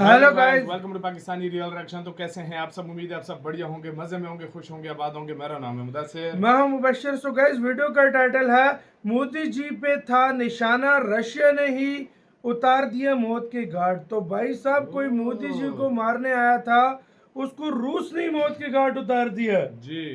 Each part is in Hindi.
Hello guys, welcome to Pakistani real reaction. तो कैसे हैं आप सब? उम्मीद है आप सब बढ़िया होंगे, मजे में होंगे, खुश होंगे, आबाद होंगे। मेरा नाम है मुदस्सिर, मैं हूं मुबश्शिर। सो गाइस, वीडियो का टाइटल है मोदी जी पे था निशाना, रशिया ने ही उतार दिया मौत के घाट। तो भाई साहब, कोई मोदी जी को मारने आया था, उसको रूस ने मौत के घाट उतार दिया जी।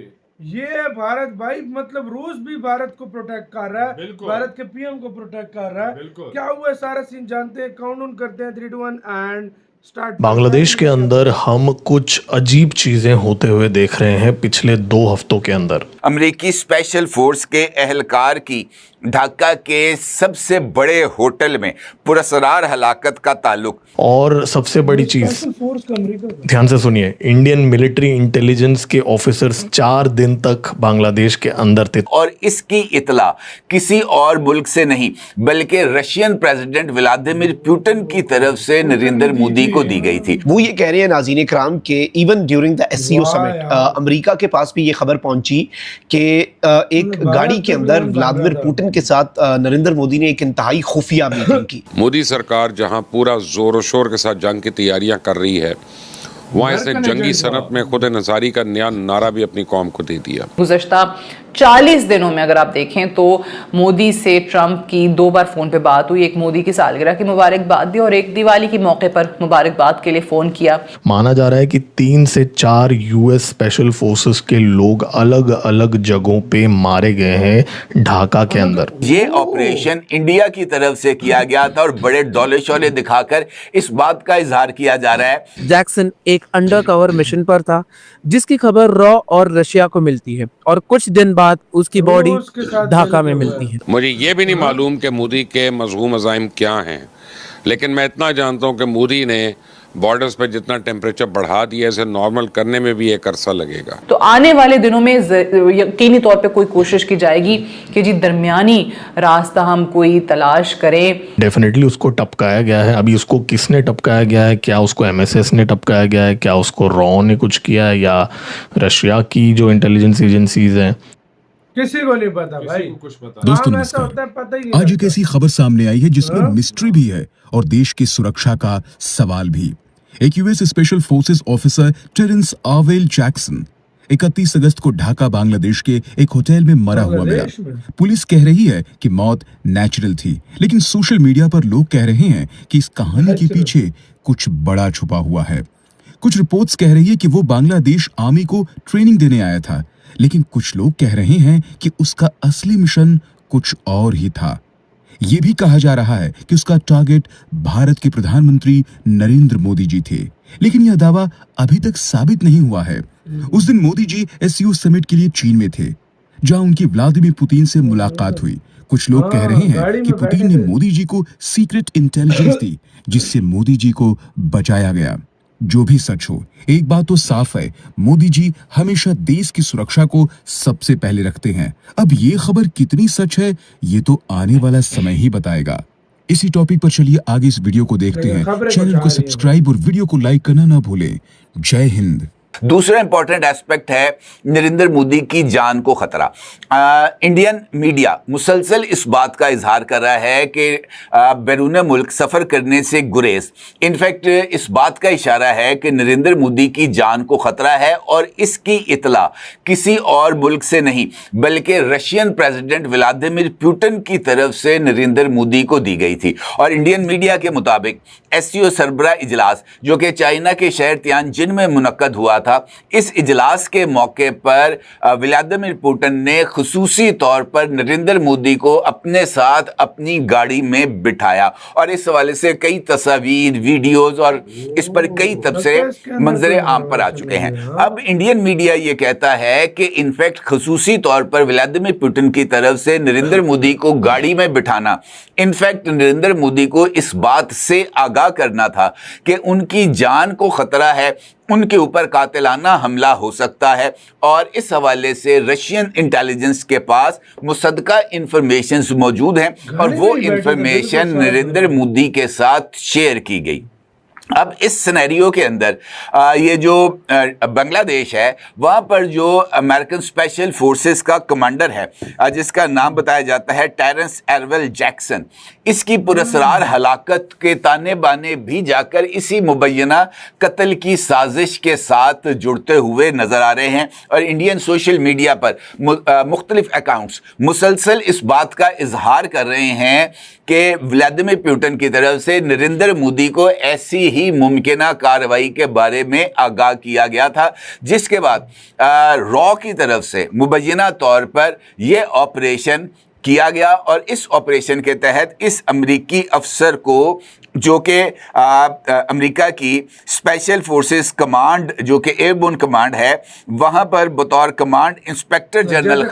ये है भारत भाई। मतलब रूस भी भारत को प्रोटेक्ट कर रहा है, बिल्कुल। भारत के पीएम को प्रोटेक्ट कर रहा है। बिल्कुल। क्या हुआ सारा सीन जानते हैं, काउंट करते हैं 3 2 1 एंड स्टार्ट। बांग्लादेश के अंदर हम कुछ अजीब चीजें होते हुए देख रहे हैं पिछले 2 हफ्तों के अंदर। अमेरिकी स्पेशल फोर्स के एहलकार की ढाका के सबसे बड़े होटल में पुरस्कार हलाकत का ताल्लुक। और सबसे बड़ी चीज, फोर्स का अमेरिका का। ध्यान से सुनिए, इंडियन मिलिट्री इंटेलिजेंस के ऑफिसर्स 4 दिन तक बांग्लादेश के अंदर थे और इसकी इतला किसी और मुल्क से नहीं बल्कि रशियन प्रेसिडेंट व्लादिमीर पुतिन की तरफ से नरेंद्र मोदी को दी गई थी। वो ये कह रहे हैं नाज़रीन इकराम के even during the SCO summit America के पास भी ये खबर पहुंची कि एक गाड़ी के अंदर व्लादिमीर पुतिन के साथ नरेंद्र मोदी ने एक इंतहाई खुफिया मीटिंग की। मोदी सरकार जहां पूरा जोर शोर के साथ जंग की तैयारियां कर रही है, वहाँ इसने जंगी सनत में खुद नजारी का नया नारा भी अपनी कौम को दे दिया। गुज़श्ता 40 दिनों में अगर आप देखें तो मोदी से ट्रंप की 2 बार फोन पे बात हुई। एक मोदी की सालगिरह की मुबारकबाद दी और एक दिवाली के मौके पर मुबारकबाद के लिए फोन किया। माना जा रहा है कि 3 से 4 यूएस स्पेशल फोर्सेस के लोग अलग अलग जगहों पे मारे गए हैं ढाका के अंदर। ये ऑपरेशन इंडिया की तरफ से किया गया था और बड़े डोले शोले दिखाकर इस बात का इजहार किया जा रहा है जैक्सन एक अंडरकवर मिशन पर था जिसकी खबर रॉ और रशिया को मिलती है और कुछ दिन बाद उसकी बॉडी ढाका में मिलती है। मुझे ये भी नहीं मालूम कि मोदी के मज़मूम अज़ाइम क्या हैं, लेकिन मैं इतना जानता हूँ कि मोदी ने बॉर्डर्स पे जितना टेम्परेचर बढ़ा दिया, इसे नॉर्मल करने में भी एक अरसा लगेगा। तो आने वाले दिनों में यकीनी तौर पे कोई कोशिश की जाएगी कि जी दरमियानी रास्ता हम कोई तलाश करें। डेफिनेटली उसको टपकाया गया है। अभी उसको किसने टपकाया गया है, क्या उसको एमएसएस ने टपकाया गया है, क्या उसको रॉ ने कुछ किया है, या रशिया की जो इंटेलिजेंस एजेंसीज हैं, किसी को नहीं पता भाई। कुछ पता दोस्तों ऐसा होता है, पता ही नहीं। आज एक ऐसी खबर सामने आई है जिसमें मिस्ट्री भी है और देश की सुरक्षा का सवाल भी। एक US special forces officer Terrence Arvelle Jackson 31 अगस्त को ढाका बांग्लादेश के एक होटल में मरा हुआ मिला। पुलिस कह रही है कि मौत नेचुरल थी, लेकिन सोशल मीडिया पर लोग कह रहे हैं कि इस कहानी के पीछे कुछ बड़ा छुपा हुआ है। कुछ रिपोर्ट्स कह रही है कि वो बांग्लादेश आर्मी को ट्रेनिंग देने आया था, लेकिन कुछ लोग कह रहे हैं कि उसका असली मिशन कुछ और ही था। ये भी कहा जा रहा है कि उसका टारगेट भारत के प्रधानमंत्री नरेंद्र मोदी जी थे, लेकिन यह दावा अभी तक साबित नहीं हुआ है। उस दिन मोदी जी एससीओ समिट के लिए चीन में थे, जहां उनकी व्लादिमीर पुतिन से मुलाकात हुई। कुछ लोग कह रहे हैं कि पुतिन ने मोदी जी को सीक्रेट इंटेलिजेंस दी, जिससे मोदी जी को बचाया गया। जो भी सच हो, एक बात तो साफ है, मोदी जी हमेशा देश की सुरक्षा को सबसे पहले रखते हैं। अब ये खबर कितनी सच है, ये तो आने वाला समय ही बताएगा। इसी टॉपिक पर चलिए आगे इस वीडियो को देखते हैं। चैनल को सब्सक्राइब और वीडियो को लाइक करना ना भूलें। जय हिंद। दूसरा इंपॉर्टेंट एस्पेक्ट है नरेंद्र मोदी की जान को खतरा। इंडियन मीडिया मुसलसल इस बात का इजहार कर रहा है कि बैरून मुल्क सफ़र करने से गुरेज। इनफैक्ट इस बात का इशारा है कि नरेंद्र मोदी की जान को खतरा है और इसकी इतला किसी और मुल्क से नहीं बल्कि रशियन प्रेसिडेंट व्लादिमीर पुतिन की तरफ से नरेंद्र मोदी को दी गई थी। और इंडियन मीडिया के मुताबिक एससीओ सरबराह इजलास जो कि चाइना के शहर तियानजिन में मुनक्कद हुआ था, इस इजलास के मौके पर व्लादिमीर पुतिन ने खुसूसी तौर पर नरेंद्र मोदी को अपने साथ अपनी गाड़ी में बिठाया और इस हवाले से कई तस्वीर, वीडियोस और इस पर कई तबसरे मंजरे आम पर आ चुके हैं। अब इंडियन मीडिया ये कहता है कि इनफैक्ट खुसूसी तौर पर व्लादिमीर पुतिन की तरफ से नरेंद्र मोदी को गाड़ी में बिठाना इनफैक्ट नरेंद्र मोदी को इस बात से आगाह करना था कि उनकी जान को खतरा है, उनके ऊपर कातिलाना हमला हो सकता है। और इस हवाले से रशियन इंटेलिजेंस के पास मुसद्दका इंफॉर्मेशन मौजूद हैं और वो इंफॉर्मेशन नरेंद्र मोदी के साथ शेयर की गई। अब इस सिनेरियो के अंदर ये जो बांग्लादेश है वहाँ पर जो अमेरिकन स्पेशल फोर्सेस का कमांडर है जिसका नाम बताया जाता है टेरेंस एरवेल जैक्सन, इसकी पुरस्कार हलाकत के ताने बाने भी जाकर इसी मुबैना कत्ल की साजिश के साथ जुड़ते हुए नजर आ रहे हैं। और इंडियन सोशल मीडिया पर मुख्तलिफ अकाउंट्स मुसलसल इस बात का इजहार कर रहे हैं कि व्लादिमीर पुतिन की तरफ से नरेंद्र मोदी को ऐसी ही मुमकिना कार्रवाई के बारे में आगाह किया गया था, जिसके बाद रॉ की तरफ से मुबैना तौर पर यह ऑपरेशन किया गया। और इस ऑपरेशन के तहत इस अमरीकी अफसर को, जो कि अमेरिका की स्पेशल फोर्सेस कमांड जो कि एयरबोर्न कमांड है, वहाँ पर बतौर कमांड इंस्पेक्टर जनरल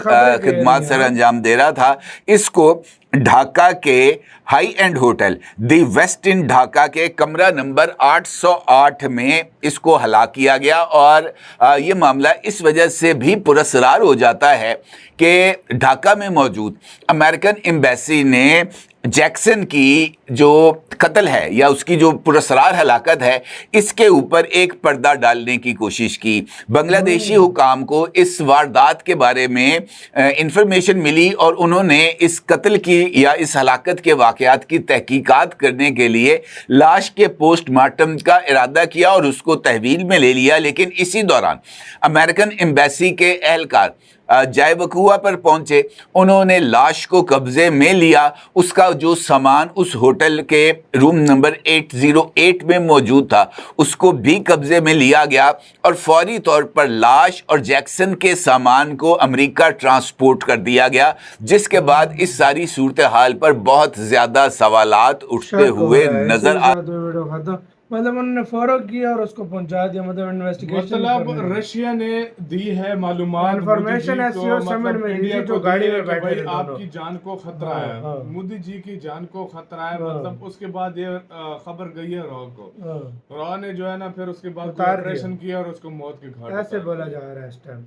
खिदमत सर अंजाम दे रहा था, इसको ढाका के high end hotel the Westin Dhaka के कमरा नंबर 808 में इसको हलाक किया गया। और ये मामला इस वजह से भी पुरस्कार हो जाता है कि ढाका में मौजूद अमेरिकन एम्बेसी ने जैक्सन की जो कत्ल है या उसकी जो पुरस्कार हलाकत है, इसके ऊपर एक पर्दा डालने की कोशिश की। बांग्लादेशी हुकाम को इस वारदात के बारे में इंफॉर्मेशन मिली और उन्होंने इस कत्ल की या इस हलाकत के वाक़यात की तहकीकात करने के लिए लाश के पोस्टमार्टम का इरादा किया और उसको तहवील में ले लिया। लेकिन इसी दौरान अमेरिकन एम्बेसी के एहलकार जाए वकूआ पर पहुंचे, उन्होंने लाश को कब्जे में लिया। उसका जो सामान उस होटल के रूम नंबर 808 में मौजूद था उसको भी कब्जे में लिया गया और फौरी तौर पर लाश और जैक्सन के सामान को अमेरिका ट्रांसपोर्ट कर दिया गया, जिसके बाद इस सारी सूरत हाल पर बहुत ज़्यादा सवालात उठते हुए नजर आ। मतलब उन्होंने फॉरवर्ड किया और उसको पहुंचा दिया, मतलब इन्वेस्टिगेशन, मतलब रशिया ने दी है मालूमात इन्फॉर्मेशन मतलब इंडिया जो गाड़ी में बैठे भाई थे आपकी जान को खतरा है, मोदी जी की जान को खतरा है। मतलब उसके बाद ये खबर गई है रॉ को, रॉ ने जो है ना फिर उसके बाद ऑपरेशन किया और उसको मौत के घाट ऐसे बोला जा रहा है इस टाइम।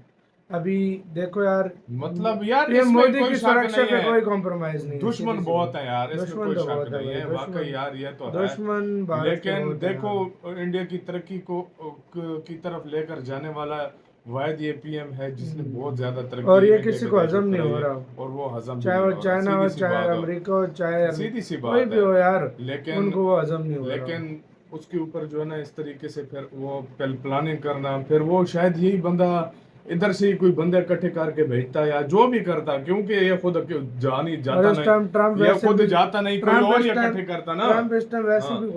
अभी देखो यार, मतलब यार ये मोदी की सुरक्षा पे कोई कॉम्प्रोमाइज नहीं, दुश्मन बहुत है यार, इसमें कोई शक नहीं है वाकई यार, ये तो है दुश्मन। लेकिन देखो इंडिया की तरक्की को की तरफ लेकर जाने वाला वाहिद ये पीएम है जिसने बहुत ज्यादा तरक्की, और ये किसी को हजम नहीं हो रहा, और वो हजम चाहे वो चाइना हो, चाहे अमेरिका हो, चाहे सीधी सी कोई बात भी हो यार, लेकिन उनको वो हजम नहीं हो रहा। लेकिन उसके ऊपर जो है ना इस तरीके से फिर वो प्लानिंग करना, फिर वो शायद यही बंदा इधर से ही कोई बंदे इकट्ठे करके भेजता या जो भी करता, क्योंकि ये खुद जा नहीं जाता नहीं, ये खुद जाता नहीं, कोई और इकट्ठे करता ना। ट्रम्प इस टाइम वैसे भी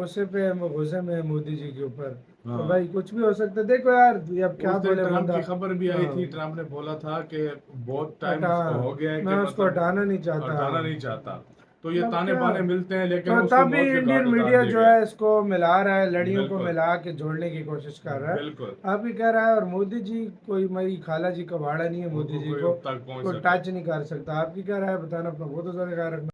गुस्से में है मोदी जी के ऊपर, तो भाई कुछ भी हो सकता है। देखो यार अब क्या बोले, ट्रम्प की खबर भी आई थी, ट्रम्प ने बोला था कि बहुत टाइम हो गया है, मैं उसको हटाना नहीं चाहता। तो ये ताने बाने मिलते हैं, लेकिन तो तब भी इंडियन मीडिया जो है इसको मिला रहा है, लड़ियों को मिला के जोड़ने की कोशिश कर रहा है। बिल्कुल आप भी कह रहा है, और मोदी जी कोई मेरी खाला जी का भाड़ा नहीं है, मोदी जी को टच नहीं कर सकता। आप भी कह रहा है, बताना अपना बहुत सारे कारण।